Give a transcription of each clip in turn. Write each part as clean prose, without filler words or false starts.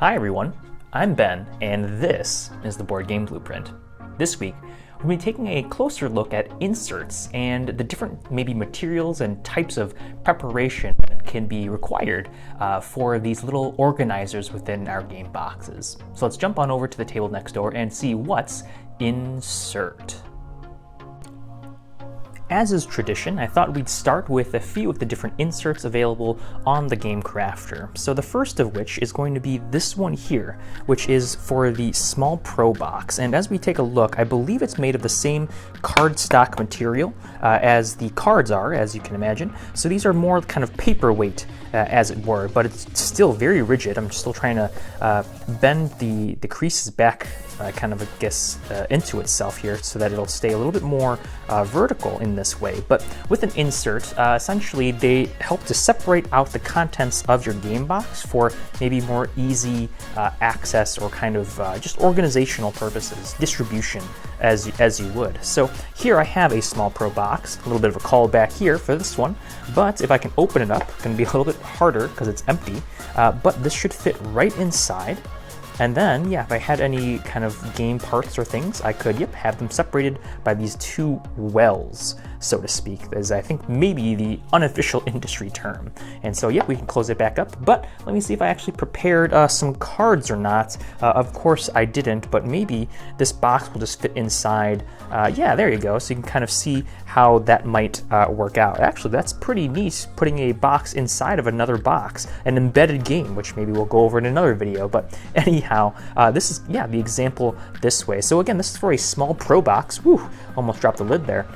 Hi everyone, I'm Ben, and this is the Board Game Blueprint. This week, we'll be taking a closer look at inserts and the different maybe materials and types of preparation that can be required for these little organizers within our game boxes. So let's jump on over to the table next door and see what's insert. As is tradition, I thought we'd start with a few of the different inserts available on the Game Crafter. So the first of which is going to be this one here, which is for the small pro box. And as we take a look, I believe it's made of the same cardstock material as the cards are, as you can imagine. So these are more kind of paperweight, as it were, but it's still very rigid. I'm still trying to bend the creases back into itself here so that it'll stay a little bit more vertical in this way. But with an insert, essentially they help to separate out the contents of your game box for maybe more easy access or kind of just organizational purposes, distribution as you would. So here I have a small pro box, a little bit of a callback here for this one, but if I can open it up, it's going to be a little bit harder because it's empty, but this should fit right inside. And then, yeah, if I had any kind of game parts or things, I could, have them separated by these two wells, so to speak, as I think maybe the unofficial industry term. And so, we can close it back up, but let me see if I actually prepared some cards or not. Of course I didn't, but maybe this box will just fit inside. There you go, so you can kind of see how that might work out. Actually, that's pretty neat, putting a box inside of another box, an embedded game, which maybe we'll go over in another video, but anyhow, this is, the example this way. So again, this is for a small pro box. Woo, almost dropped the lid there.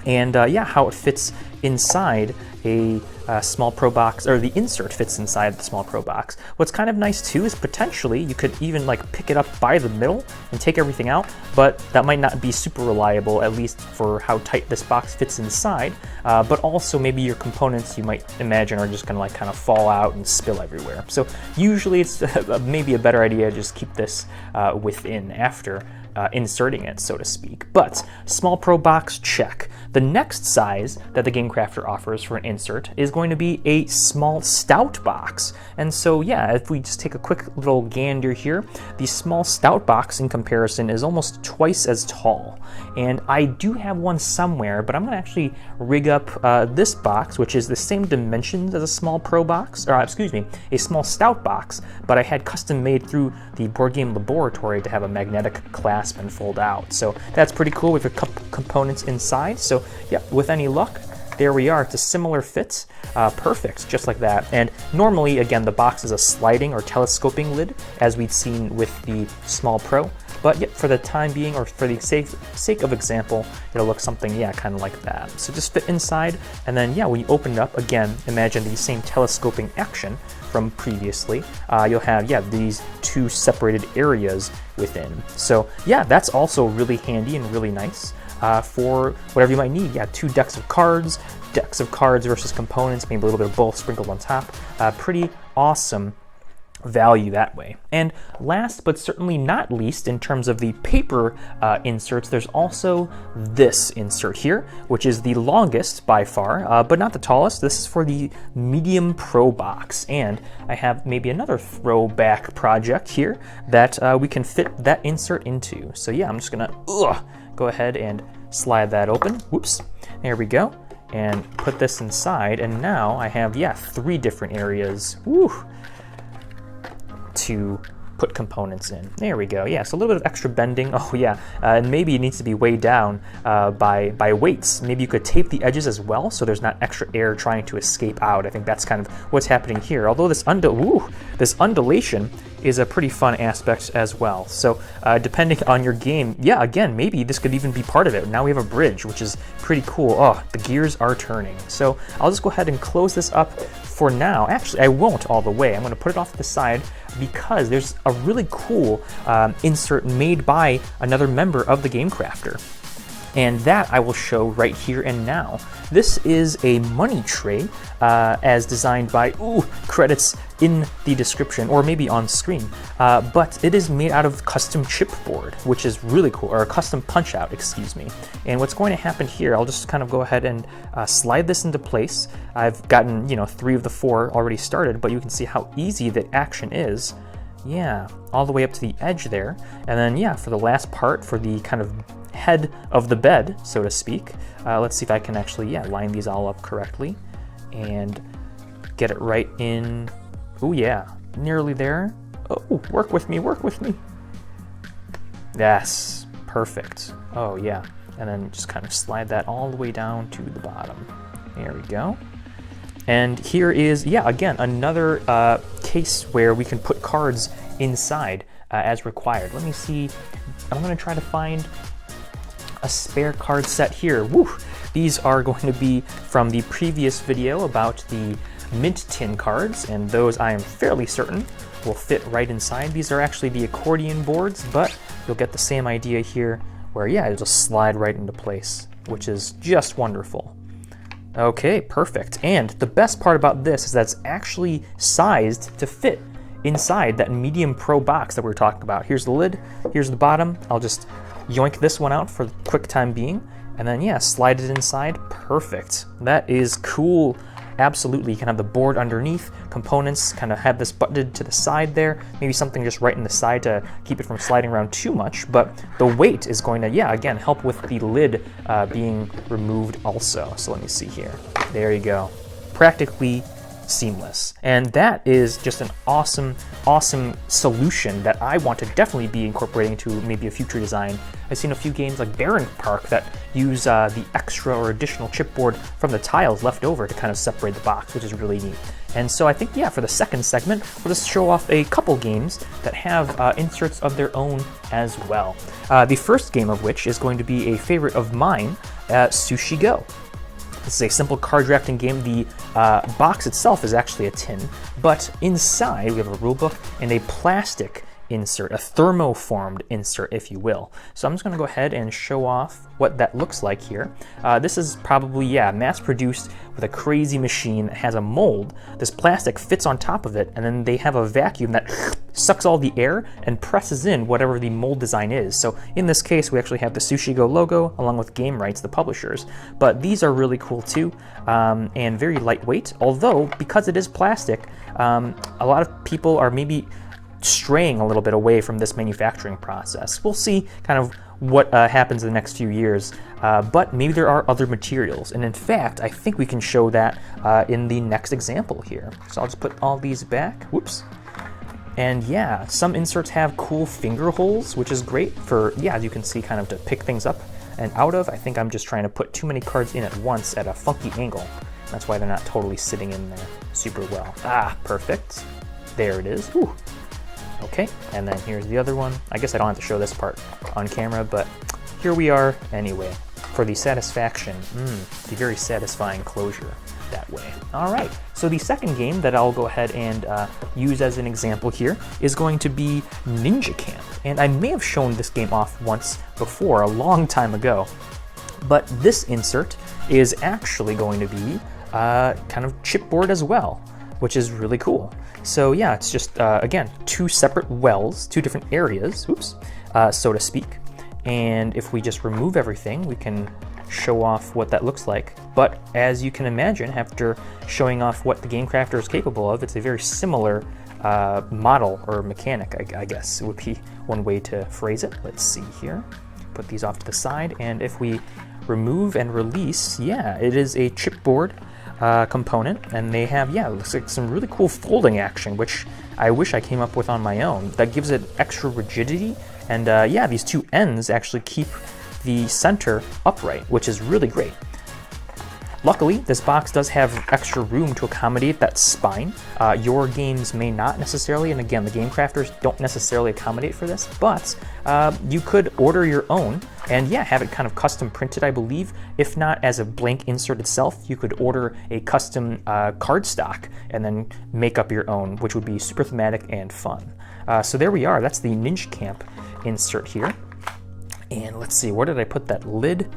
And how it fits inside a small pro box, or the insert fits inside the small pro box. What's kind of nice too is potentially you could even pick it up by the middle and take everything out, but that might not be super reliable, at least for how tight this box fits inside. But also maybe your components, you might imagine, are just gonna kind of fall out and spill everywhere. So usually it's maybe a better idea to just keep this within after inserting it, so to speak. But small pro box, check. The next size that the Game Crafter offers for an insert is going to be a small stout box. And so if we just take a quick little gander here, the small stout box in comparison is almost twice as tall. And I do have one somewhere, but I'm going to actually rig up this box, which is the same dimensions as a small pro box, or a small stout box, but I had custom made through the Board Game Laboratory to have a magnetic clasp and fold out. So that's pretty cool with a couple components inside. So with any luck, there we are. It's a similar fit, perfect, just like that. And normally, again, the box is a sliding or telescoping lid, as we'd seen with the Small Pro. But for the time being, or for the sake of example, it'll look something, kind of like that. So just fit inside, and then, when you open it up, again, imagine the same telescoping action from previously. You'll have, these two separated areas within. So, that's also really handy and really nice for whatever you might need. Two decks of cards versus components, maybe a little bit of both sprinkled on top. Pretty awesome value that way. And last but certainly not least, in terms of the paper inserts, there's also this insert here, which is the longest by far, but not the tallest. This is for the medium pro box, and I have maybe another throwback project here that we can fit that insert into. So I'm just gonna go ahead and slide that open. Whoops, there we go, and put this inside, and now I have 3 different areas. Woo! To put components in. There we go. So a little bit of extra bending. And maybe it needs to be weighed down by weights. Maybe you could tape the edges as well, so there's not extra air trying to escape out. I think that's kind of what's happening here. Although this undulation is a pretty fun aspect as well. So depending on your game, again, maybe this could even be part of it. Now we have a bridge, which is pretty cool. Oh, the gears are turning. So I'll just go ahead and close this up for now. Actually, I won't all the way. I'm going to put it off to the side because there's a really cool insert made by another member of the Game Crafter. And that I will show right here and now. This is a money tray as designed by, credits in the description, or maybe on screen, but it is made out of custom chipboard, which is really cool, or a custom punch out, excuse me. And what's going to happen here, I'll just kind of go ahead and slide this into place. I've gotten 3 of the 4 already started, but you can see how easy the action is Yeah, all the way up to the edge there. And then, yeah, for the last part, for the kind of head of the bed, so to speak, let's see if I can actually, yeah, line these all up correctly and get it right in. Oh, yeah, nearly there. Oh, work with me, work with me. Yes, perfect. Oh, yeah. And then just kind of slide that all the way down to the bottom. There we go. And here is, yeah, again, another case where we can put cards inside as required. Let me see. I'm going to try to find a spare card set here. Woo! These are going to be from the previous video about the mint tin cards, and those I am fairly certain will fit right inside. These are actually the accordion boards, but you'll get the same idea here where, yeah, it'll just slide right into place, which is just wonderful. Okay, perfect. And the best part about this is that it's actually sized to fit inside that medium pro box that we were talking about. Here's the lid, here's the bottom. I'll just yoink this one out for the quick time being, and then, yeah, slide it inside. Perfect. That is cool. Absolutely. You can have the board underneath, components, kind of have this buttoned to the side there, maybe something just right in the side to keep it from sliding around too much, but the weight is going to, yeah, again, help with the lid being removed also. So let me see here. There you go. Practically seamless. And that is just an awesome, awesome solution that I want to definitely be incorporating to maybe a future design. I've seen a few games like Baron Park that use the extra or additional chipboard from the tiles left over to kind of separate the box, which is really neat. And so I think, yeah, for the second segment, we'll just show off a couple games that have inserts of their own as well. The first game of which is going to be a favorite of mine, Sushi Go. This is a simple card drafting game. The box itself is actually a tin, but inside we have a rulebook and a plastic insert, a thermoformed insert, if you will. So I'm just going to go ahead and show off what that looks like here. This is probably, yeah, mass-produced with a crazy machine that has a mold. This plastic fits on top of it, and then they have a vacuum that sucks all the air and presses in whatever the mold design is. So in this case, we actually have the Sushi Go logo along with Game Rights, the publishers. But these are really cool too, and very lightweight. Although, because it is plastic, a lot of people are maybe straying a little bit away from this manufacturing process. We'll see kind of what happens in the next few years, but maybe there are other materials. And in fact, I think we can show that in the next example here. So I'll just put all these back. Whoops. And yeah, some inserts have cool finger holes, which is great for, yeah, as you can see, kind of to pick things up and out of. I think I'm just trying to put too many cards in at once at a funky angle. That's why they're not totally sitting in there super well. Ah, perfect. There it is. Whew. Okay, and then here's the other one. I guess I don't have to show this part on camera, but here we are anyway, for the satisfaction, the very satisfying closure that way. All right, so the second game that I'll go ahead and use as an example here is going to be Ninja Camp. And I may have shown this game off once before, a long time ago, but this insert is actually going to be kind of chipboard as well, which is really cool. So yeah, it's just, again, two separate wells, two different areas, oops, so to speak. And if we just remove everything, we can show off what that looks like. But as you can imagine, after showing off what the Game Crafter is capable of, it's a very similar model or mechanic, I guess, it would be one way to phrase it. Let's see here. Put these off to the side, and if we remove and release, yeah, it is a chipboard component, and they have, yeah, it looks like some really cool folding action, which I wish I came up with on my own. That gives it extra rigidity, and yeah, these two ends actually keep the center upright, which is really great. Luckily, this box does have extra room to accommodate that spine. Your games may not necessarily, and again, the Game Crafters don't necessarily accommodate for this, but you could order your own and yeah, have it kind of custom printed, I believe. If not as a blank insert itself, you could order a custom cardstock and then make up your own, which would be super thematic and fun. So there we are, that's the Ninja Camp insert here. And let's see, where did I put that lid?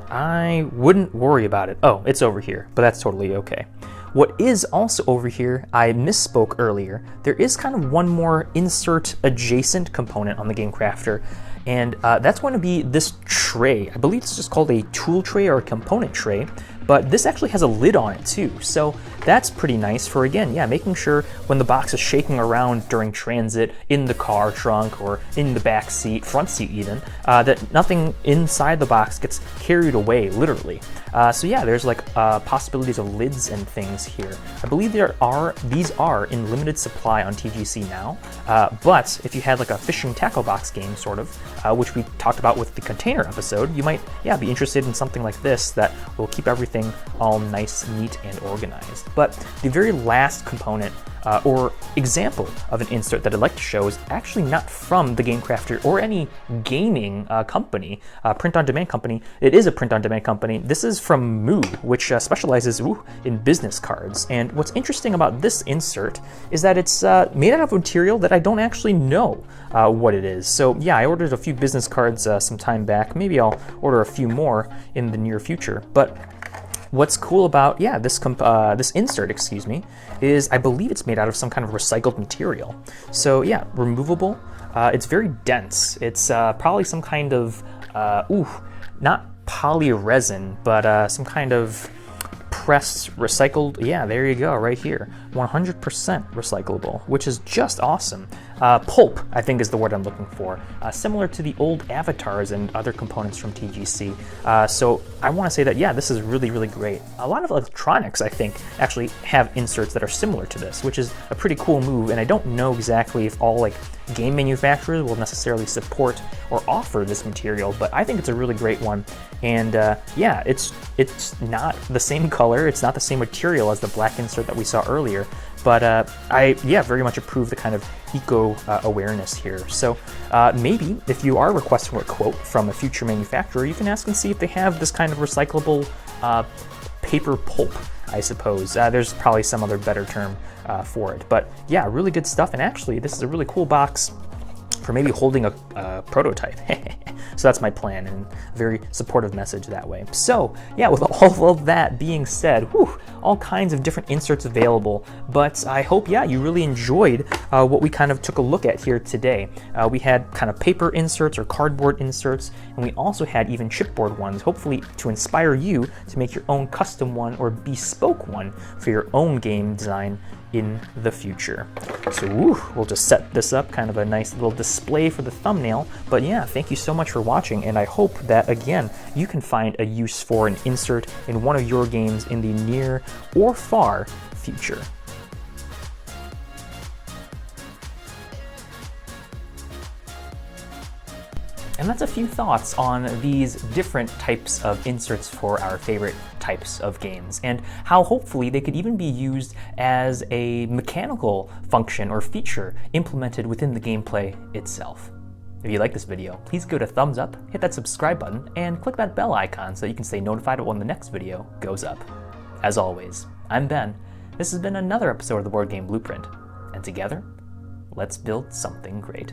I wouldn't worry about it. Oh, it's over here, but that's totally okay. What is also over here, I misspoke earlier, there is kind of one more insert adjacent component on the Game Crafter, and that's going to be this tray. I believe it's just called a tool tray or a component tray, but this actually has a lid on it too, so that's pretty nice for, again, yeah, making sure when the box is shaking around during transit, in the car trunk, or in the back seat, front seat even, that nothing inside the box gets carried away, literally. So yeah, there's like possibilities of lids and things here. I believe these are in limited supply on TGC now, but if you had like a fishing tackle box game, sort of, which we talked about with the container episode, you might, yeah, be interested in something like this that will keep everything all nice, neat, and organized. But the very last component or example of an insert that I'd like to show is actually not from the Game Crafter or any gaming company, print-on-demand company. It is a print-on-demand company. This is from Moo, which specializes in business cards. And what's interesting about this insert is that it's made out of material that I don't actually know what it is. So yeah, I ordered a few business cards some time back. Maybe I'll order a few more in the near future. But what's cool about, yeah, this insert, excuse me, is I believe it's made out of some kind of recycled material. So yeah, removable. It's very dense. It's probably some kind of, not polyresin, but some kind of pressed recycled, yeah, there you go, right here. 100% recyclable, which is just awesome. Pulp, I think, is the word I'm looking for. Similar to the old avatars and other components from TGC. So I want to say that, yeah, this is really, really great. A lot of electronics, I think, actually have inserts that are similar to this, which is a pretty cool move, and I don't know exactly if all game manufacturers will necessarily support or offer this material, but I think it's a really great one. And yeah, it's not the same color, it's not the same material as the black insert that we saw earlier, but I very much approve the kind of eco awareness here. So maybe if you are requesting a quote from a future manufacturer, you can ask and see if they have this kind of recyclable paper pulp, I suppose. There's probably some other better term for it, but yeah, really good stuff. And actually, this is a really cool box for maybe holding a prototype. So that's my plan, and a very supportive message that way. So yeah, with all of that being said, all kinds of different inserts available, but I hope, yeah, you really enjoyed what we kind of took a look at here today. We had kind of paper inserts or cardboard inserts, and we also had even chipboard ones, hopefully to inspire you to make your own custom one or bespoke one for your own game design in the future. So we'll just set this up, kind of a nice little display for the thumbnail. But yeah, thank you so much for watching, and I hope that, again, you can find a use for an insert in one of your games in the near or far future. And that's a few thoughts on these different types of inserts for our favorite types of games, and how hopefully they could even be used as a mechanical function or feature implemented within the gameplay itself. If you like this video, please go to thumbs up, hit that subscribe button, and click that bell icon so you can stay notified when the next video goes up. As always, I'm Ben. This has been another episode of the Board Game Blueprint, and together, let's build something great.